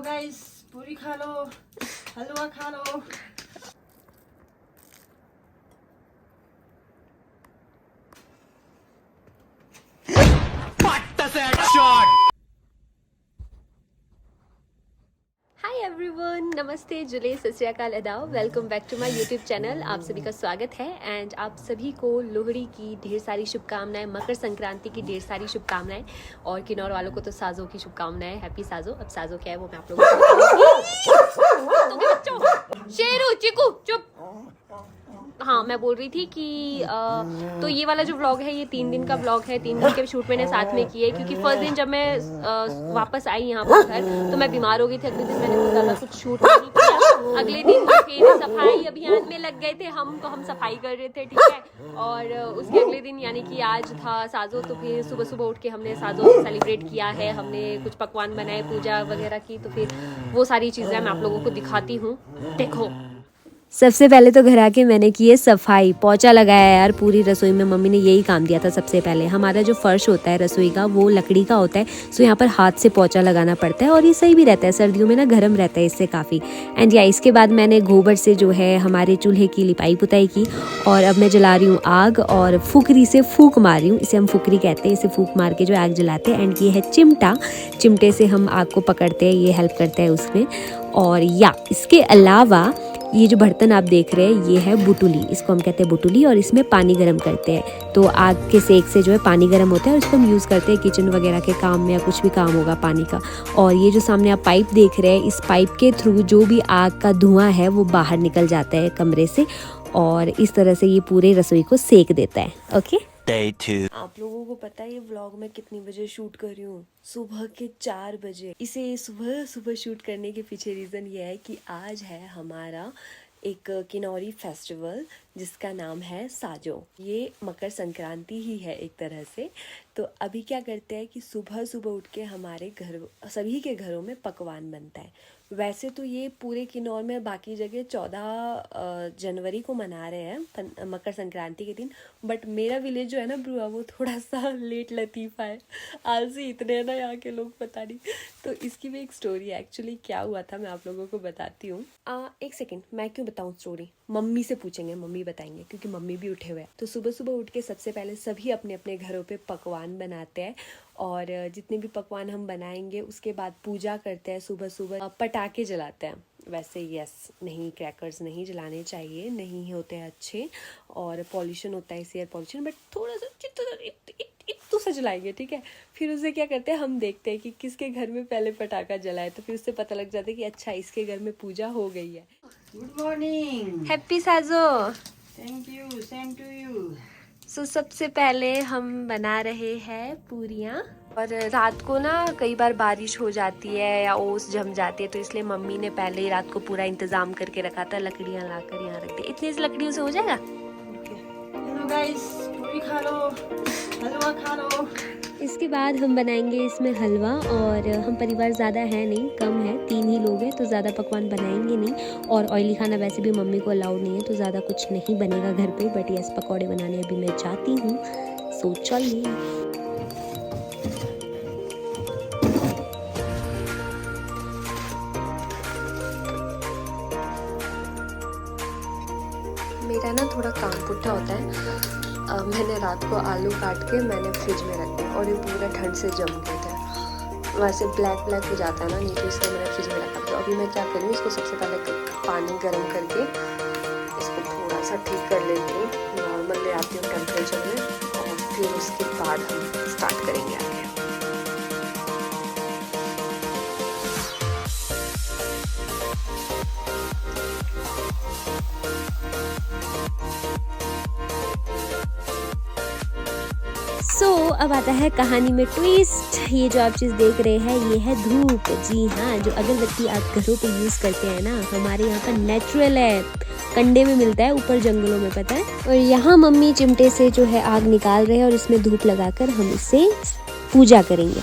Guys, पूरी खा लो, हलवा खा लो। हाय एवरीवन, नमस्ते, जुले, सत श्री अकाल, अदाव। Welcome back to my YouTube channel. आप सभी का स्वागत है एंड आप सभी को लोहड़ी की ढेर सारी शुभकामनाएं, मकर संक्रांति की ढेर सारी शुभकामनाएं और किन्नौर वालों को तो साजों की शुभकामनाएं। हैप्पी साजो। अब साजो क्या है वो मैं आप लोगों को बताऊंगी। शेरू चिकू चुप। हाँ, मैं बोल रही थी कि तो ये वाला जो व्लॉग है ये 3 दिन का व्लॉग है। 3 दिन के शूट मैंने साथ में किए क्योंकि फर्स्ट दिन जब मैं वापस आई यहाँ पर घर तो मैं बीमार हो गई थी। अगले दिन मैंने कुछ ज़्यादा कुछ शूट नहीं किया। अगले दिन फिर सफाई अभियान में लग गए थे हम, तो हम सफाई कर रहे थे, ठीक है। और उसके अगले दिन यानी कि आज था साजो, तो फिर सुबह सुबह उठ के हमने साजो सेलिब्रेट किया है। हमने कुछ पकवान बनाए, पूजा वगैरह की, तो फिर वो सारी चीज़ें मैं आप लोगों को दिखाती हूँ। देखो, सबसे पहले तो घर आके मैंने की है सफाई, पोंछा लगाया यार पूरी रसोई में। मम्मी ने यही काम दिया था सबसे पहले। हमारा जो फर्श होता है रसोई का वो लकड़ी का होता है, सो यहाँ पर हाथ से पोंछा लगाना पड़ता है और ये सही भी रहता है। सर्दियों में ना गर्म रहता है इससे काफ़ी। एंड या इसके बाद मैंने गोबर से जो है हमारे चूल्हे की लिपाई पुताई की और अब मैं जला रही हूँ आग और फुकरी से फूक मार रही हूँ। इसे हम फुकरी कहते हैं, इसे फूक मार के जो आग जलाते हैं। एंड ये है चिमटा, चिमटे से हम आग को पकड़ते हैं, ये हेल्प करता है उसमें। और या इसके अलावा ये जो बर्तन आप देख रहे हैं ये है बुटुली, इसको हम कहते हैं बुटुली, और इसमें पानी गर्म करते हैं। तो आग के सेक से जो है पानी गर्म होता है और इसको हम यूज़ करते हैं किचन वगैरह के काम में या कुछ भी काम होगा पानी का। और ये जो सामने आप पाइप देख रहे हैं, इस पाइप के थ्रू जो भी आग का धुआं है वो बाहर निकल जाता है कमरे से और इस तरह से ये पूरे रसोई को सेक देता है। ओके। आप लोगों को पता है ये व्लॉग मैं कितनी बजे शूट कर रही हूँ? सुबह के 4 बजे। इसे सुबह सुबह शूट करने के पीछे रीज़न ये है कि आज है हमारा एक किन्नौरी फेस्टिवल जिसका नाम है साजो। ये मकर संक्रांति ही है एक तरह से। तो अभी क्या करते हैं कि सुबह सुबह उठ के हमारे घर, सभी के घरों में पकवान बनता है। वैसे तो ये पूरे किन्नौर में बाकी जगह 14 जनवरी को मना रहे हैं मकर संक्रांति के दिन, बट मेरा विलेज जो है ना ब्रुआ, वो थोड़ा सा लेट लतीफ़ा है। आलसी इतने हैं ना यहाँ के लोग, पता नहीं। तो इसकी भी एक स्टोरी है। एक्चुअली क्या हुआ था मैं आप लोगों को बताती हूँ। एक सेकेंड, मैं क्यों बताऊँ स्टोरी? मम्मी से पूछेंगे, मम्मी बताएंगे क्योंकि मम्मी भी उठे हुए हैं। तो सुबह सुबह उठ के सबसे पहले सभी अपने अपने घरों पे पकवान बनाते हैं और जितने भी पकवान हम बनाएंगे उसके बाद पूजा करते हैं। सुबह सुबह पटाखे जलाते हैं। वैसे यस, नहीं, क्रैकर्स नहीं जलाने चाहिए, नहीं होते हैं अच्छे और पॉल्यूशन होता है, एयर पॉल्यूशन, बट थोड़ा सा इतू सा जलाएंगे, ठीक है। फिर उसे क्या करते हैं, हम देखते हैं कि किसके घर में पहले पटाखा जलाए, तो फिर उससे पता लग जाता है कि अच्छा इसके घर में पूजा हो गई है। Good morning. हैप्पी साजो। Thank you, same to you. So सबसे पहले हम बना रहे हैं पूरियाँ। और रात को ना कई बार बारिश हो जाती है या ओस जम जाती है, तो इसलिए मम्मी ने पहले ही रात को पूरा इंतजाम करके रखा था। लकड़ियाँ लाकर यहाँ रख दी। इतनी सी लकड़ियों से हो जाएगा। हेलो गाइस, पूरी खा लो, हलवा खा लो। इसके बाद हम बनाएंगे इसमें हलवा और हम परिवार ज़्यादा है नहीं, कम है, 3 ही लोग हैं, तो ज़्यादा पकवान बनाएंगे नहीं। और ऑयली खाना वैसे भी मम्मी को अलाउड नहीं है, तो ज़्यादा कुछ नहीं बनेगा घर पे। बट यस, पकौड़े बनाने अभी मैं चाहती हूँ। सो चलिए। मेरा ना थोड़ा काम पुट्ठा होता है। मैंने रात को आलू काट के मैंने फ्रिज में रख दिया और ये पूरा ठंड से जम गया था। वैसे ब्लैक ब्लैक हो जाता है ना, नहीं, तो इसलिए मैंने फ्रिज में रखा। तो अभी मैं क्या करूँ, इसको सबसे पहले पानी गर्म करके इसको थोड़ा सा ठीक कर लेती हूँ, नॉर्मल ले आती हूँ टेम्परेचर में, और फिर उसके बाद हम स्टार्ट करेंगे आगे। अब आता है कहानी में ट्विस्ट। ये जो आप चीज़ देख रहे हैं ये है धूप। जी हाँ, जो अगरबत्ती आप घरों पे यूज़ करते हैं ना, हमारे यहाँ पर नेचुरल है, कंडे में मिलता है, ऊपर जंगलों में, पता है। और यहाँ मम्मी चिमटे से जो है आग निकाल रहे हैं और इसमें धूप लगाकर हम इससे पूजा करेंगे।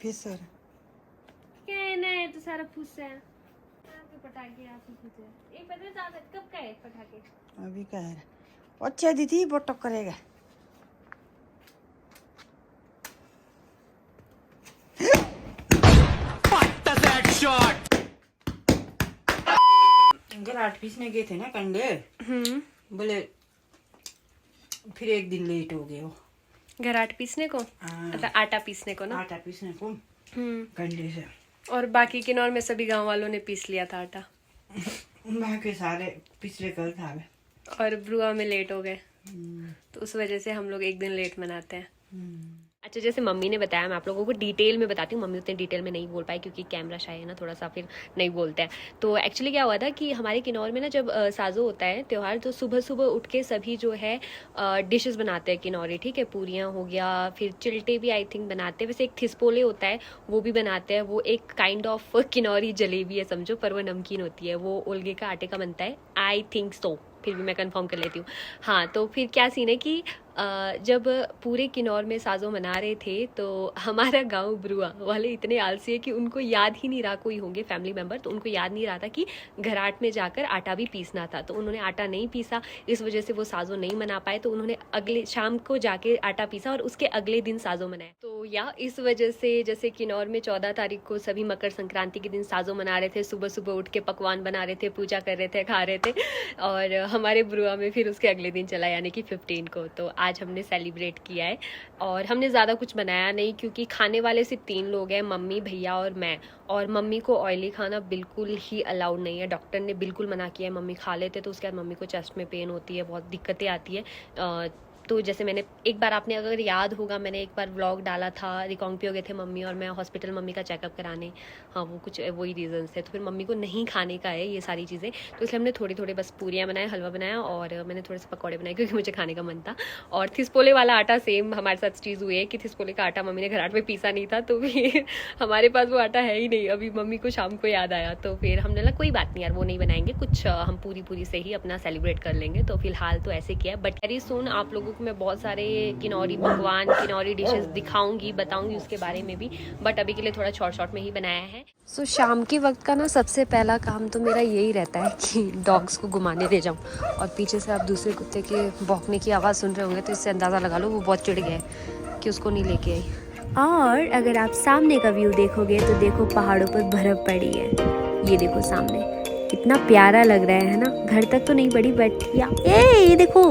फिसर कहना है तो सारा फुस है पटाखे आप ही एक पता है कब का है पटाखे अभी का है अच्छा दीदी बोटक करेगा घर 8 पीसने गए थे ना कंडे बोले फिर एक दिन लेट हो गए वो घर 8 पीसने को मतलब आटा पीसने को ना आटा पीसने को कंडे से और बाकी किन्नौर में सभी गांव वालों ने पीस लिया था आटा बाकी सारे पिछले कल था और ब्रुआ में लेट हो गए तो उस वजह से हम लोग एक दिन लेट मनाते हैं अच्छा जैसे मम्मी ने बताया मैं आप लोगों को डिटेल में बताती हूँ मम्मी उतने डिटेल में नहीं बोल पाई क्योंकि कैमरा शाय है ना थोड़ा सा फिर नहीं बोलते हैं तो एक्चुअली क्या हुआ था कि हमारे किन्नौर में ना जब साजो होता है त्यौहार तो सुबह सुबह उठ के सभी जो है डिशेस बनाते हैं किन्नौरी ठीक है पूरियाँ हो गया फिर चिल्टे भी आई थिंक बनाते हैं वैसे एक थिसपोले होता है वो भी बनाते हैं वो एक काइंड ऑफ किन्नौरी जलेबी है समझो पर वो नमकीन होती है वो ओलगे का आटे का बनता है आई थिंक सो फिर भी मैं कंफर्म कर लेती हूँ हाँ तो फिर क्या सीन है कि जब पूरे किन्नौर में साजो मना रहे थे तो हमारा गांव ब्रुआ वाले इतने आलसी है कि उनको याद ही नहीं रहा कोई होंगे फैमिली मेंबर तो उनको याद नहीं रहा था कि घराट में जाकर आटा भी पीसना था तो उन्होंने आटा नहीं पीसा इस वजह से वो साजो नहीं मना पाए तो उन्होंने अगले शाम को जाके आटा पीसा और उसके अगले दिन साजो मनाया तो या इस वजह से जैसे किन्नौर में 14 तारीख को सभी मकर संक्रांति के दिन साजो मना रहे थे सुबह सुबह उठ के पकवान बना रहे थे पूजा कर रहे थे खा रहे थे और हमारे ब्रुआ में फिर उसके अगले दिन चला यानी कि 15 को तो आज हमने सेलिब्रेट किया है और हमने ज़्यादा कुछ बनाया नहीं क्योंकि खाने वाले सिर्फ 3 लोग हैं मम्मी भैया और मैं और मम्मी को ऑयली खाना बिल्कुल ही अलाउड नहीं है डॉक्टर ने बिल्कुल मना किया है मम्मी खा लेते तो उसके बाद मम्मी को चेस्ट में पेन होती है बहुत दिक्कतें आती है तो जैसे मैंने एक बार आपने अगर याद होगा मैंने एक बार व्लॉग डाला था रिकांगपियो गए थे मम्मी और मैं हॉस्पिटल मम्मी का चेकअप कराने हाँ वो कुछ वही रीजंस थे तो फिर मम्मी को नहीं खाने का है ये सारी चीज़ें तो इसलिए हमने थोड़ी थोड़ी बस पूरियाँ बनाए हलवा बनाया और मैंने थोड़े से पकौड़े बनाए क्योंकि मुझे खाने का मन था और थिसपोले वाला आटा सेम हमारे साथ चीज़ हुई है कि थिसपोले का आटा मम्मी ने घराट में पीसा नहीं था तो फिर हमारे पास वो आटा है ही नहीं अभी मम्मी को शाम को याद आया तो फिर हमने लगा कोई बात नहीं यार वो नहीं बनाएंगे कुछ हम पूरी से ही अपना सेलिब्रेट कर लेंगे तो फिलहाल तो ऐसे किया बट वेरी सून आप लोगों को मैं बहुत सारे किन्नौरी पकवान किन्नौरी डिशेस दिखाऊंगी बताऊंगी उसके बारे में भी बट अभी के लिए थोड़ा शॉर्ट में ही बनाया है सो शाम के वक्त का ना सबसे पहला काम तो मेरा यही रहता है कि डॉग्स को घुमाने ले जाऊं और पीछे से आप दूसरे कुत्ते के भौंकने की आवाज़ सुन रहे होंगे तो इससे अंदाज़ा लगा लो वो बहुत चिढ़ गया है कि उसको नहीं लेके आई और अगर आप सामने का व्यू देखोगे तो देखो पहाड़ों पर बर्फ पड़ी है ये देखो सामने कितना प्यारा लग रहा है ना घर तक तो नहीं पड़ी बट ये देखो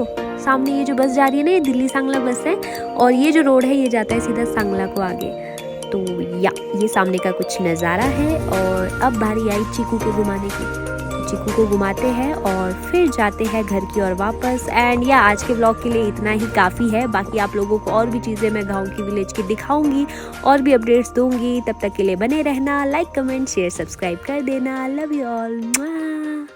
सामने ये जो बस जा रही है ना ये दिल्ली सांगला बस है और ये जो रोड है ये जाता है सीधा सांगला को आगे तो ये सामने का कुछ नज़ारा है और अब बारी आई चीकू को घुमाने की चीकू को घुमाते हैं और फिर जाते हैं घर की ओर वापस एंड आज के व्लॉग के लिए इतना ही काफ़ी है बाकी आप लोगों को और भी चीज़ें मैं गाँव की विलेज की दिखाऊंगी और भी अपडेट्स दूंगी तब तक के लिए बने रहना लाइक कमेंट शेयर सब्सक्राइब कर देना लव यू ऑल।